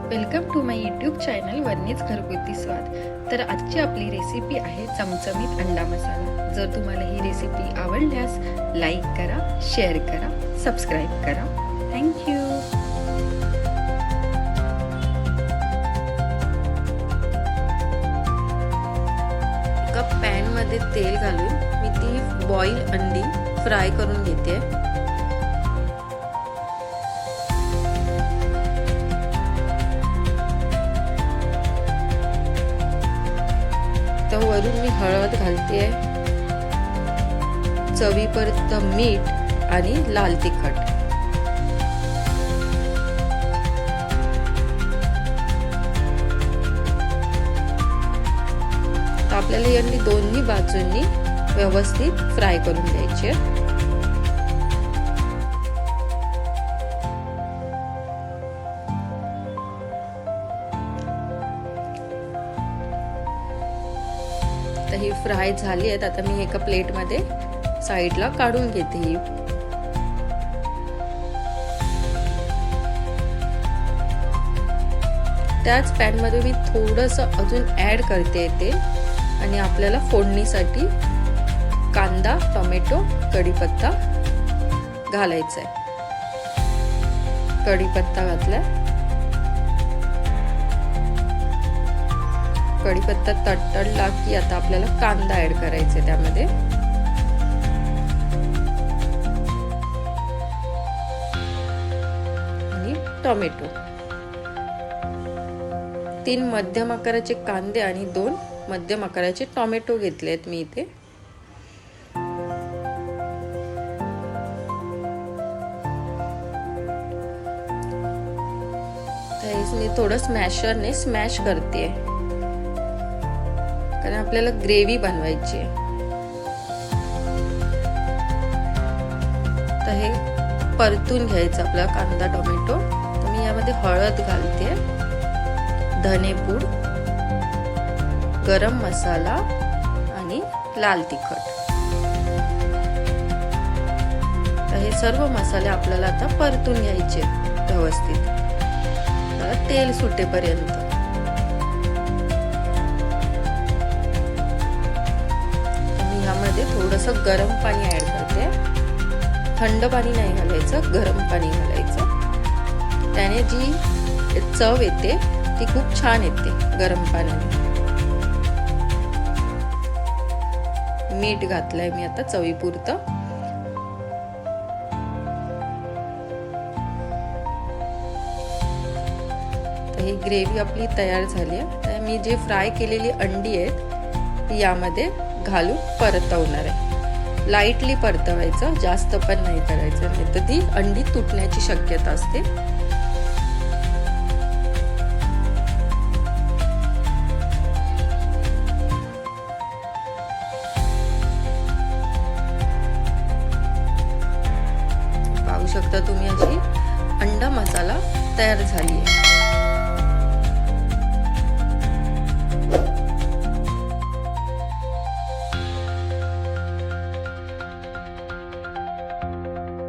Welcome to my YouTube channel वन्नीच घरगुती स्वाद। तर आजची आपली रेसिपी आहे चमचमीत अंडा मसाला। जर तुम्हाला ही रेसिपी आवडल्यास लाईक करा, शेअर करा, सबस्क्राईब करा। Thank you. एका पॅन मध्ये तेल घालून मी ती बॉईल अंडी फ्राय करून घेते। तर वरून मी हळद घालते, चवीपुरत मीठ आणि लाल तिखट। तर आपल्याला ही अंडी दोन्ही बाजूंनी व्यवस्थित फ्राय करून घ्यायची आहे। तर ही फ्राय झाली आहेत। आता मी एका प्लेट मध्ये साइडला काढून घेते ही। त्याच पॅन मध्ये मी थोडंसं अजून ऍड करते ते, आणि आपल्याला फोडणीसाठी कांदा, टोमॅटो, कढीपत्ता घालायचा आहे। कढीपत्ता घातला, कढीपत्ता तडतडला की आता आपल्याला कांदा ऍड करायचा त्यामध्ये। आणि टोमॅटो, 3 मध्यम आकाराचे कांदे आणि 2 मध्यम आकाराचे टोमॅटो घेतलेत मी इथे। मी थोडं स्मॅशरने स्मॅश करते, कारण आपल्याला ग्रेव्ही बनवायची आहे। तर हे परतून घ्यायचं आपला कांदा टोमॅटो। तर मी यामध्ये हळद घालते, धनेपूड, गरम मसाला आणि लाल तिखट। तर हे सर्व मसाले आपल्याला आता परतून घ्यायचे व्यवस्थित, तेल सुटेपर्यंत। मी यामध्ये थोडंसं गरम पाणी ऍड करते। थंड पाणी नाही घालायचं, गरम पाणी घालायचं। त्याने जी चव येते ती खूप छान येते गरम पाण्याने। मीठ घातलंय मी आता चवीपुरतं। ही ग्रेव्ही आपली तयार झाली आहे। तर मी जे फ्राय केलेली अंडी आहेत ती यामध्ये घालून परतवणार आहे। लाईटली परतवायचं, जास्त पण नाही करायचं, नाही तर ती अंडी तुटण्याची शक्यता असते। पाहू शकता तुम्ही, अशी अंडा मसाला तयार झाली आहे।